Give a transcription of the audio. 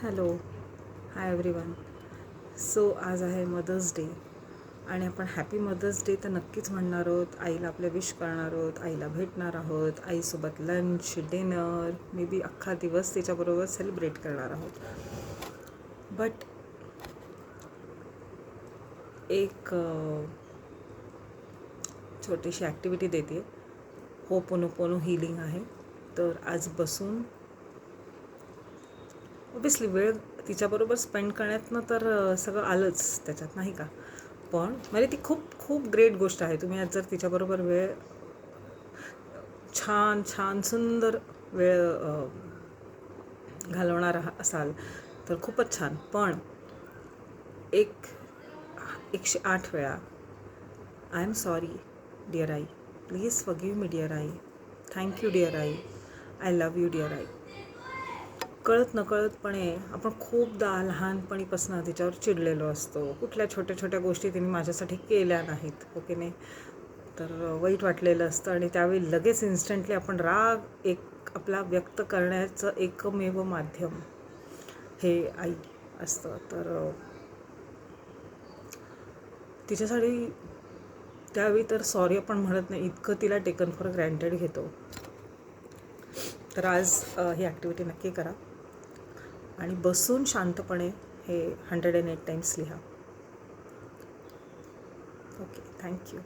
Hello, hi everyone. So आज आहे mother's day आणि आपण हॅपी मदर्स डे तर नक्कीच म्हणणार आहोत. आईला आपल्या विश करणार आहोत, आईला भेटणार आहोत, आईसोबत लंच, डिनर, मे बी अख्खा दिवस तिच्याबरोबर सेलिब्रेट करणार आहोत. बट एक छोटीशी ॲक्टिव्हिटी देते. होपोनोपोनो हीलिंग आहे. तर आज बसून ऑब्वियसली वेळ तिच्याबरोबर स्पेंड करण्यातनं तर सगळं आलंच त्याच्यात, नाही का. पण म्हणजे ती खूप खूप ग्रेट गोष्ट आहे. तुम्ही आज जर तिच्याबरोबर वेळ छान छान सुंदर वेळ घालवणार असाल तर खूपच छान. पण 108 वेळा आय एम सॉरी डिअर आई, प्लीज फॉरगिव्ह मी डिअर आई, थँक्यू डिअर आई, आय लव्ह यू डिअर आई. कळत नकळतपणे आपण खूपदा लहानपणीपासून तिच्यावर चिडलेलो असतो. कुठल्या छोट्या छोट्या गोष्टी तिने माझ्यासाठी केल्या नाहीत, ओके नाही, तर वाईट वाटलेलं असतं. आणि त्यावेळी लगेच इन्स्टंटली आपण राग आपला व्यक्त करण्याचं एकमेव माध्यम हे आई असतं. तर तिच्यासाठी त्यावेळी तर सॉरी आपण म्हणत नाही, इतकं तिला टेकन फॉर ग्रँटेड घेतो. तर आज ही ॲक्टिव्हिटी नक्की करा आणि बसून शांतपणे हे 108 टाइम्स लिहा. Okay, thank you.